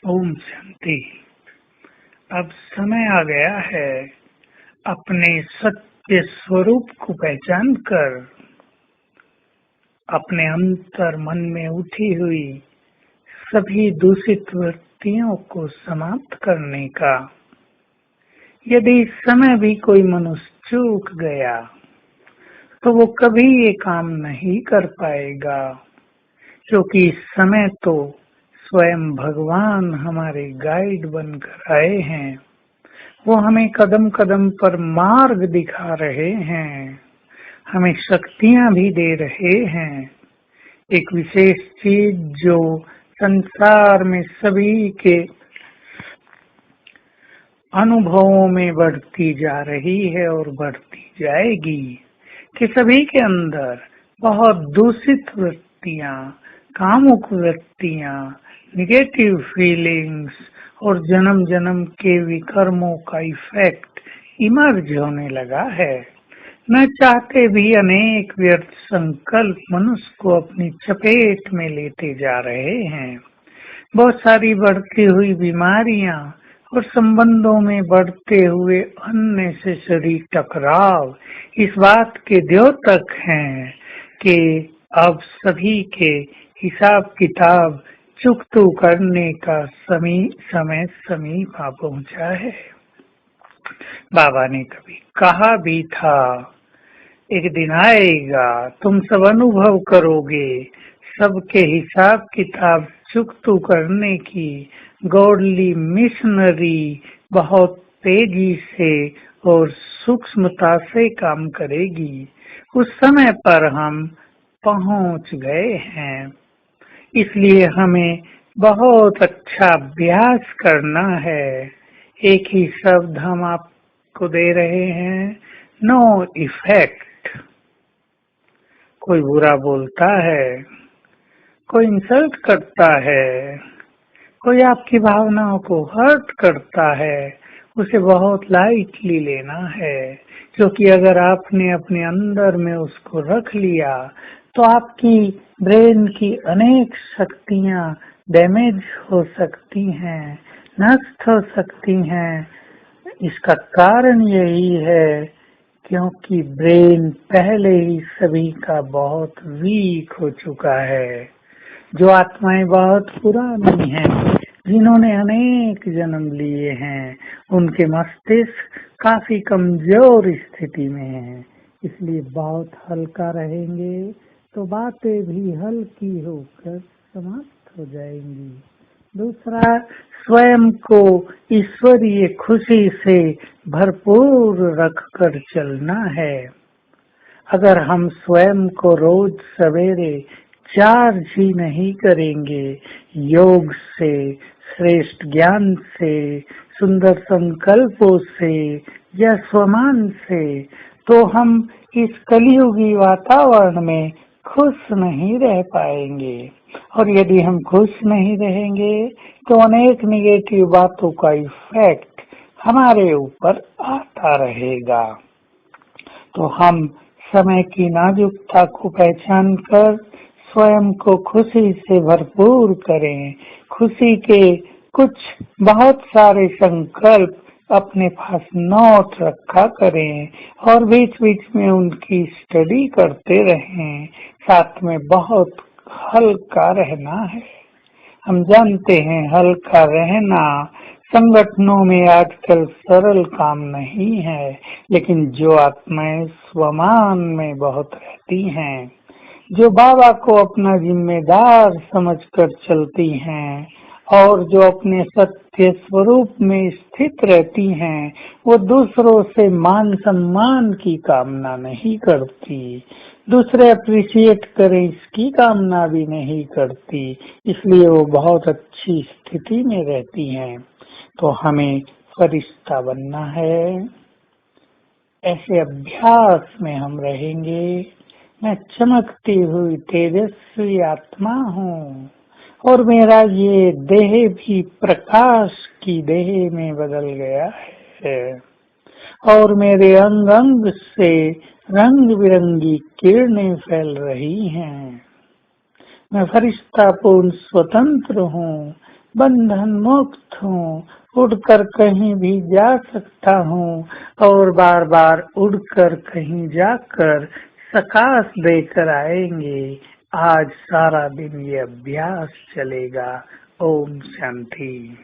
ओम शांति। अब समय आ गया है अपने सत्य स्वरूप को पहचान कर अपने अंतर मन में उठी हुई सभी दूषित वृत्तियों को समाप्त करने का। यदि इस समय भी कोई मनुष्य चूक गया तो वो कभी ये काम नहीं कर पाएगा, क्योंकि इस समय तो स्वयं भगवान हमारे गाइड बनकर आए हैं। वो हमें कदम कदम पर मार्ग दिखा रहे हैं, हमें शक्तियां भी दे रहे हैं। एक विशेष चीज जो संसार में सभी के अनुभवों में बढ़ती जा रही है और बढ़ती जाएगी कि सभी के अंदर बहुत दूषित वृत्तियां, कामुक वृत्तियां, निगेटिव फीलिंग्स और जन्म जन्म के विकर्मों का इफेक्ट इमर्ज होने लगा है। न चाहते भी अनेक व्यर्थ संकल्प मनुष्य को अपनी चपेट में लेते जा रहे हैं। बहुत सारी बढ़ती हुई बीमारियां और संबंधों में बढ़ते हुए अननेसेसरी टकराव इस बात के द्योतक हैं कि अब सभी के हिसाब किताब चुकतू करने का समय समीप आ पहुंचा है। बाबा ने कभी कहा भी था, एक दिन आएगा तुम सब अनुभव करोगे सबके हिसाब किताब चुकतू करने की गॉडली मिशनरी बहुत तेजी से और सूक्ष्मता से काम करेगी। उस समय पर हम पहुंच गए हैं, इसलिए हमें बहुत अच्छा अभ्यास करना है। एक ही शब्द हम आपको दे रहे हैं, नो इफेक्ट। कोई बुरा बोलता है, कोई इंसल्ट करता है, कोई आपकी भावनाओं को हर्ट करता है, उसे बहुत लाइटली लेना है, क्योंकि अगर आपने अपने अंदर में उसको रख लिया तो आपकी ब्रेन की अनेक शक्तियां डैमेज हो सकती हैं, नष्ट हो सकती हैं। इसका कारण यही है क्योंकि ब्रेन पहले ही सभी का बहुत वीक हो चुका है। जो आत्माएं बहुत पुरानी हैं, जिन्होंने अनेक जन्म लिए हैं, उनके मस्तिष्क काफी कमजोर स्थिति में हैं, इसलिए बहुत हल्का रहेंगे तो बातें भी हल्की होकर समाप्त हो जाएंगी। दूसरा, स्वयं को ईश्वरीय खुशी से भरपूर रखकर चलना है। अगर हम स्वयं को रोज सवेरे चार्ज ही नहीं करेंगे योग से, श्रेष्ठ ज्ञान से, सुंदर संकल्पों से या स्वमान से, तो हम इस कलियुगी वातावरण में खुश नहीं रह पाएंगे। और यदि हम खुश नहीं रहेंगे तो अनेक निगेटिव बातों का इफेक्ट हमारे ऊपर आता रहेगा। तो हम समय की नाजुकता को पहचान कर स्वयं को खुशी से भरपूर करें। खुशी के कुछ बहुत सारे संकल्प अपने पास नोट रखा करें और बीच बीच में उनकी स्टडी करते रहें। साथ में बहुत हल्का रहना है। हम जानते हैं हल्का रहना संगठनों में आजकल सरल काम नहीं है, लेकिन जो आत्माएं स्वमान में बहुत रहती हैं, जो बाबा को अपना जिम्मेदार समझकर चलती हैं और जो अपने सत्य स्वरूप में स्थित रहती हैं, वो दूसरों से मान सम्मान की कामना नहीं करती, दूसरे अप्रिशिएट करें इसकी कामना भी नहीं करती, इसलिए वो बहुत अच्छी स्थिति में रहती हैं। तो हमें फरिश्ता बनना है। ऐसे अभ्यास में हम रहेंगे। मैं चमकती हुई तेजस्वी आत्मा हूँ और मेरा ये देह भी प्रकाश की देह में बदल गया है और मेरे अंग अंग से रंग बिरंगी किरणें फैल रही हैं। मैं फरिश्ता पूर्ण स्वतंत्र हूँ। बंधन मुक्त हूँ, उड़कर कहीं भी जा सकता हूँ और बार बार उड़कर कहीं जाकर प्रकाश देकर आएंगे। आज सारा दिन ये अभ्यास चलेगा। ओम शांति।